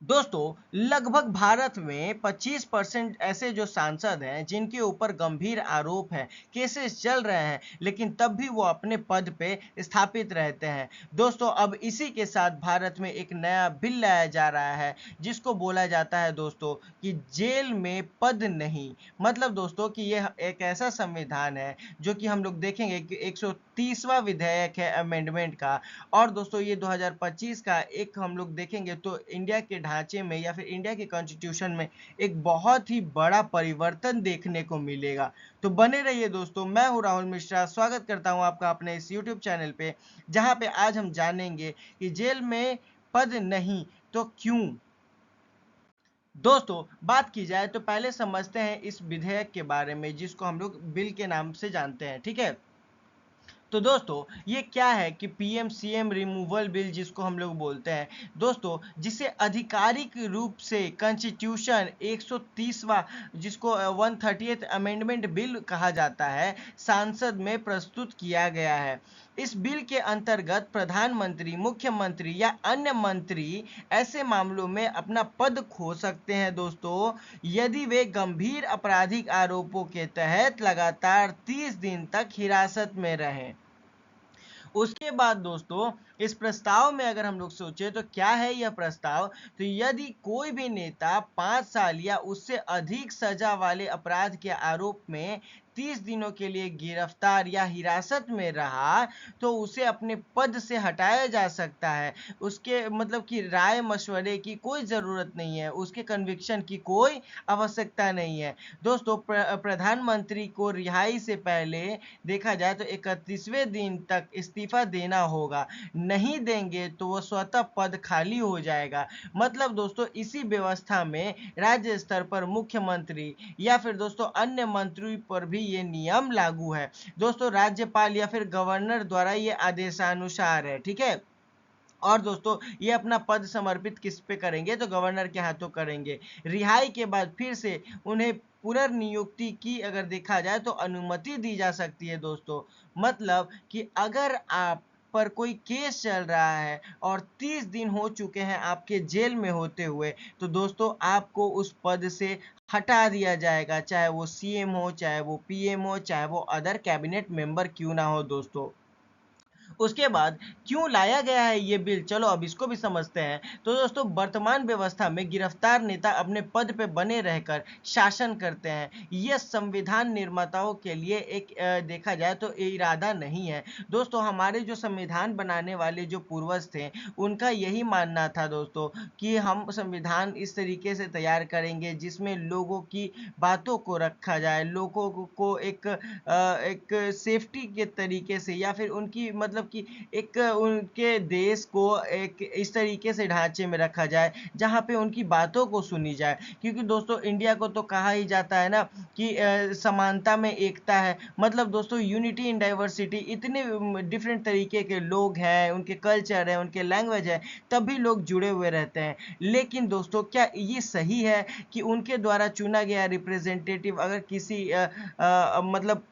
दोस्तों, लगभग भारत में 25% ऐसे जो सांसद हैं जिनके ऊपर गंभीर आरोप हैं, केसेस चल रहे हैं, लेकिन तब भी वो अपने पद पे स्थापित रहते हैं। दोस्तों, अब इसी के साथ भारत में एक नया बिल लाया जा रहा है जिसको बोला जाता है दोस्तों कि जेल में पद नहीं। मतलब दोस्तों कि यह एक ऐसा संविधान है जो कि हम लोग देखेंगे कि 130वां विधेयक है अमेंडमेंट का। और दोस्तों ये 2025 का एक हम लोग देखेंगे तो इंडिया के ढांचे में या फिर इंडिया के कॉन्स्टिट्यूशन में एक बहुत ही बड़ा परिवर्तन देखने को मिलेगा। तो बने रहिए दोस्तों, मैं हूं राहुल मिश्रा, स्वागत करता हूं आपका अपने इस यूट्यूब चैनल पे, जहां पे आज हम जानेंगे कि जेल में पद नहीं तो क्यों। दोस्तों, बात की जाए तो पहले समझते हैं इस विधेयक के बारे में जिसको हम लोग बिल के नाम से जानते हैं, ठीक है। तो दोस्तों, ये क्या है कि पीएम सीएम रिमूवल बिल जिसको हम लोग बोलते हैं दोस्तों, जिसे आधिकारिक रूप से कॉन्स्टिट्यूशन 130वां जिसको 130th अमेंडमेंट बिल कहा जाता है, संसद में प्रस्तुत किया गया है। इस बिल के अंतर्गत प्रधानमंत्री, मुख्यमंत्री या अन्य मंत्री ऐसे मामलों में अपना पद खो सकते हैं दोस्तों, यदि वे गंभीर आपराधिक आरोपों के तहत लगातार 30 दिन तक हिरासत में रहें। उसके बाद दोस्तों, इस प्रस्ताव में अगर हम लोग सोचें तो क्या है यह प्रस्ताव, तो यदि कोई भी नेता 5 साल या उससे अधिक सजा वाले अपराध के आरोप में 30 दिनों के लिए गिरफ्तार या हिरासत में रहा तो उसे अपने पद से हटाया जा सकता है। उसके मतलब कि राय मशवरे की कोई ज़रूरत नहीं है, उसके कन्विक्शन की कोई आवश्यकता नहीं है। दोस्तों, प्रधानमंत्री को रिहाई से पहले देखा जाए तो 31वें दिन तक इस्तीफा देना होगा, नहीं देंगे तो वो स्वतः पद खाली हो जाएगा। मतलब दोस्तों, इसी व्यवस्था में राज्य स्तर पर मुख्यमंत्री या फिर दोस्तों अन्य मंत्री पर भी ये नियम लागू है। दोस्तों, राज्यपाल या फिर गवर्नर द्वारा ये आदेशानुसार है, ठीक है। और दोस्तों, ये अपना पद समर्पित किस पे करेंगे, तो गवर्नर के हाथों करेंगे। रिहाई के बाद फिर से उन्हें पुनर्नियुक्ति की अगर देखा जाए तो अनुमति दी जा सकती है दोस्तों। मतलब कि अगर आप पर कोई केस चल रहा है और 30 दिन हो चुके हैं आपके जेल में होते हुए, तो दोस्तों आपको उस पद से हटा दिया जाएगा, चाहे वो सीएम हो, चाहे वो पीएम हो, चाहे वो अदर कैबिनेट मेंबर क्यों ना हो दोस्तों। उसके बाद क्यों लाया गया है ये बिल, चलो अब इसको भी समझते हैं। तो दोस्तों, वर्तमान व्यवस्था में गिरफ्तार नेता अपने पद पे बने रहकर शासन करते हैं। यह संविधान निर्माताओं के लिए एक देखा जाए तो इरादा नहीं है दोस्तों। हमारे जो संविधान बनाने वाले जो पूर्वज थे, उनका यही मानना था दोस्तों कि हम संविधान इस तरीके से तैयार करेंगे जिसमें लोगों की बातों को रखा जाए, लोगों को एक सेफ्टी के तरीके से या फिर उनकी मतलब कि एक उनके देश को एक इस तरीके से ढांचे में रखा जाए जहां पे उनकी बातों को सुनी जाए। क्योंकि दोस्तों, इंडिया को तो कहा ही जाता है ना कि समानता में एकता है। मतलब दोस्तों, यूनिटी इन डाइवर्सिटी, इतने डिफरेंट तरीके के लोग हैं, उनके कल्चर है, उनके लैंग्वेज है, तभी लोग जुड़े हुए रहते हैं। लेकिन दोस्तों, क्या ये सही है कि उनके द्वारा चुना गया रिप्रेजेंटेटिव अगर किसी मतलब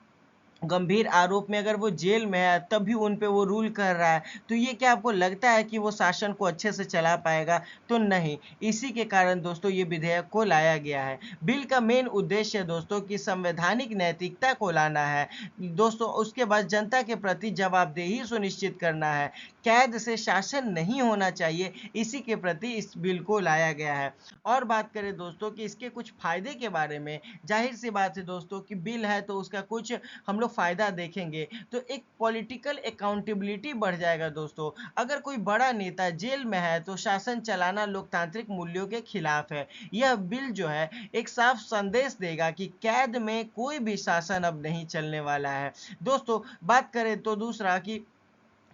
गंभीर आरोप में अगर वो जेल में है तब भी उन पे वो रूल कर रहा है, तो ये क्या आपको लगता है कि वो शासन को अच्छे से चला पाएगा? तो नहीं। इसी के कारण दोस्तों ये विधेयक को लाया गया है। बिल का मेन उद्देश्य दोस्तों की संवैधानिक नैतिकता को लाना है दोस्तों। उसके बाद जनता के प्रति जवाबदेही सुनिश्चित करना है। कैद से शासन नहीं होना चाहिए, इसी के प्रति इस बिल को लाया गया है। और बात करें दोस्तों कि इसके कुछ फायदे के बारे में, जाहिर सी बात है दोस्तों कि बिल है तो उसका कुछ हम लोग फ़ायदा देखेंगे। तो एक पॉलिटिकल अकाउंटेबिलिटी बढ़ जाएगा दोस्तों। अगर कोई बड़ा नेता जेल में है तो शासन चलाना लोकतांत्रिक मूल्यों के खिलाफ है। यह बिल जो है एक साफ संदेश देगा कि कैद में कोई भी शासन अब नहीं चलने वाला है दोस्तों। बात करें तो दूसरा कि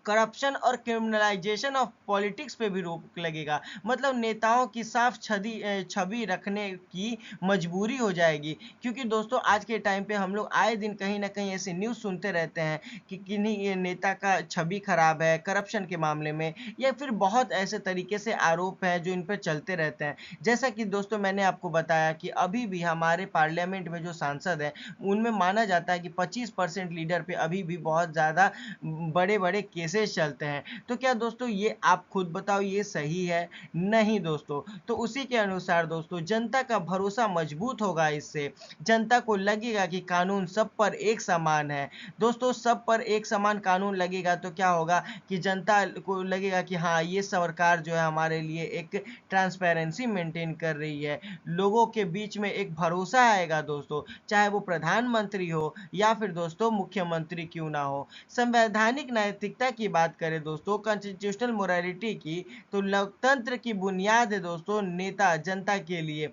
करप्शन और क्रिमिनलाइजेशन ऑफ पॉलिटिक्स पे भी रोक लगेगा। मतलब नेताओं की साफ छवि रखने की मजबूरी हो जाएगी। क्योंकि दोस्तों, आज के टाइम पे हम लोग आए दिन कहीं ना कहीं ऐसे न्यूज़ सुनते रहते हैं कि किन्हीं नेता का छवि खराब है करप्शन के मामले में, या फिर बहुत ऐसे तरीके से आरोप हैं जो इन पर चलते रहते हैं। जैसा कि दोस्तों मैंने आपको बताया कि अभी भी हमारे पार्लियामेंट में जो सांसद हैं, उनमें माना जाता है कि 25% लीडर पे अभी भी बहुत ज़्यादा बड़े बड़े केसेस प्राइसेस चलते हैं। तो क्या दोस्तों ये आप खुद बताओ ये सही है? नहीं दोस्तों। तो उसी के अनुसार दोस्तों जनता का भरोसा मजबूत होगा, इससे जनता को लगेगा कि कानून सब पर एक समान है। दोस्तों सब पर एक समान कानून लगेगा तो क्या होगा कि जनता को लगेगा कि हाँ ये सरकार जो है हमारे लिए एक ट्रांसपेरेंसी मेंटेन कर रही है। लोगों के बीच में एक भरोसा आएगा दोस्तों, चाहे वो प्रधानमंत्री हो या फिर दोस्तों मुख्यमंत्री क्यों ना हो। संवैधानिक नैतिकता की बात करें दोस्तों, कॉन्स्टिट्यूशनल मोरालिटी की, तो लोकतंत्र की बुनियाद है दोस्तों नेता जनता के लिए।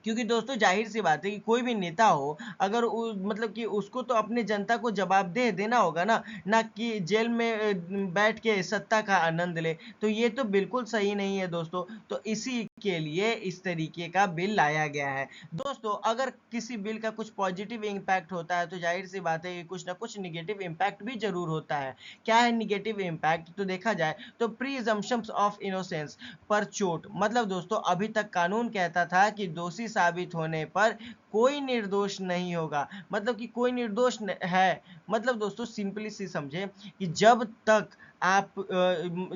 क्योंकि दोस्तों जाहिर सी बात है कि कोई भी नेता हो, अगर मतलब कि उसको तो अपने जनता को जवाबदेह देना होगा ना कि जेल में बैठ के सत्ता का आनंद ले। तो ये तो बिल्कुल सही नहीं है दोस्तों। तो इसी के लिए इस तरीके का बिल लाया गया है। दोस्तों अगर किसी बिल का कुछ पॉजिटिव इम्पैक्ट होता है तो जाहिर सी बात है कि कुछ ना कुछ निगेटिव इम्पैक्ट भी जरूर होता है। क्या है निगेटिव इम्पैक्ट? तो देखा जाए तो प्रीजम्पशंस ऑफ इनोसेंस पर चोट। मतलब दोस्तों अभी तक कानून कहता था कि दोषी साबित होने पर कोई निर्दोष नहीं होगा, मतलब कि कोई निर्दोष है। मतलब दोस्तों सिंपली सी समझे कि जब तक आप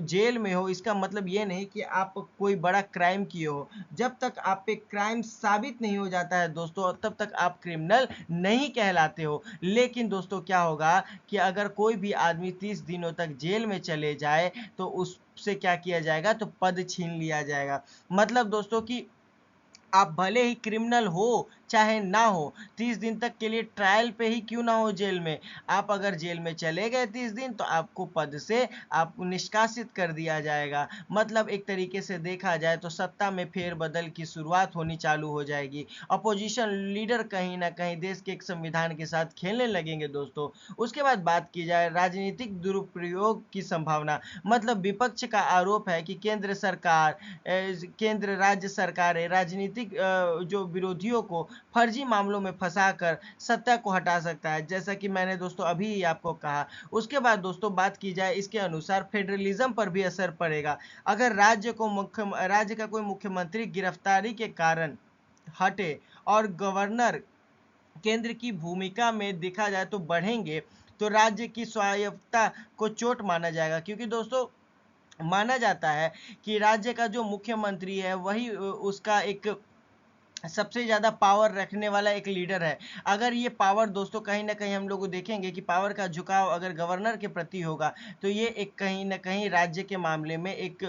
जेल में हो, इसका मतलब ये नहीं कि आप कोई बड़ा क्राइम किए हो। जब तक आप पे क्राइम साबित नहीं हो जाता है दोस्तों, तब तक आप क्रिमिनल नहीं कहलाते हो। लेकिन दोस्तों क्या होगा कि अगर कोई भी आदमी 30 दिनों तक जेल में चले जाए तो उससे क्या किया जाएगा? तो पद छीन लिया जाएगा। मतलब दोस्तों कि आप भले ही क्रिमिनल हो चाहे ना हो, 30 दिन तक के लिए ट्रायल पे ही क्यों ना हो जेल में, आप अगर जेल में चले गए 30 दिन तो आपको पद से आपको निष्कासित कर दिया जाएगा। मतलब एक तरीके से देखा जाए तो सत्ता में फेरबदल की शुरुआत होनी चालू हो जाएगी। अपोजिशन लीडर कहीं ना कहीं देश के एक संविधान के साथ खेलने लगेंगे दोस्तों। उसके बाद बात की जाए राजनीतिक दुरुपयोग की संभावना। मतलब विपक्ष का आरोप है कि केंद्र सरकार, केंद्र राज्य सरकारें राजनीतिक जो विरोधियों को फर्जी मामलों में फंसाकर सत्ता को हटा सकता है, जैसा कि मैंने दोस्तों अभी ही आपको कहा। उसके बाद दोस्तों बात की जाए इसके अनुसार फेडरलिज्म पर भी असर पड़ेगा। अगर राज्य का कोई मुख्यमंत्री गिरफ्तारी के कारण हटे और गवर्नर केंद्र की भूमिका में देखा जाए तो बढ़ेंगे, तो राज्य की स्वायत्तता को चोट माना जाएगा। क्योंकि दोस्तों माना जाता है कि राज्य का जो मुख्यमंत्री है वही उसका एक सबसे ज़्यादा पावर रखने वाला एक लीडर है। अगर ये पावर दोस्तों कहीं ना कहीं हम लोग देखेंगे कि पावर का झुकाव अगर गवर्नर के प्रति होगा तो ये एक कहीं ना कहीं राज्य के मामले में एक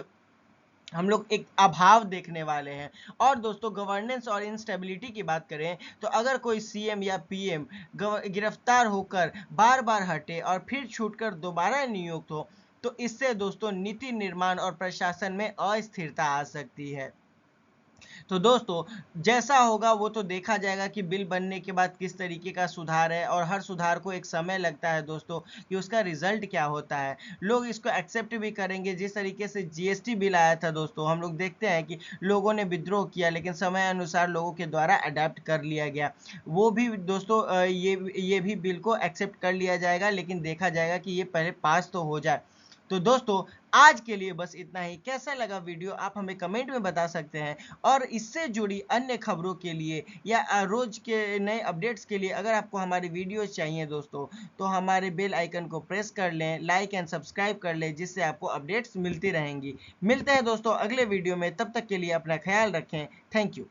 हम लोग एक अभाव देखने वाले हैं। और दोस्तों गवर्नेंस और इंस्टेबिलिटी की बात करें तो अगर कोई सीएम या पीएम गिरफ्तार होकर बार बार हटे और फिर छूटकर दोबारा नियुक्त हो, तो इससे दोस्तों नीति निर्माण और प्रशासन में अस्थिरता आ सकती है। तो दोस्तों जैसा होगा वो तो देखा जाएगा कि बिल बनने के बाद किस तरीके का सुधार है, और हर सुधार को एक समय लगता है दोस्तों कि उसका रिजल्ट क्या होता है। लोग इसको एक्सेप्ट भी करेंगे। जिस तरीके से जीएसटी बिल आया था दोस्तों, हम लोग देखते हैं कि लोगों ने विद्रोह किया लेकिन समय अनुसार लोगों के द्वारा अडेप्ट कर लिया गया। वो भी दोस्तों ये भी बिल को एक्सेप्ट कर लिया जाएगा, लेकिन देखा जाएगा कि ये पहले पास तो हो जाए। तो दोस्तों आज के लिए बस इतना ही। कैसा लगा वीडियो आप हमें कमेंट में बता सकते हैं। और इससे जुड़ी अन्य खबरों के लिए या रोज के नए अपडेट्स के लिए अगर आपको हमारी वीडियो चाहिए दोस्तों, तो हमारे बेल आइकन को प्रेस कर लें, लाइक एंड सब्सक्राइब कर लें, जिससे आपको अपडेट्स मिलती रहेंगी। मिलते हैं दोस्तों अगले वीडियो में, तब तक के लिए अपना ख्याल रखें। Thank you.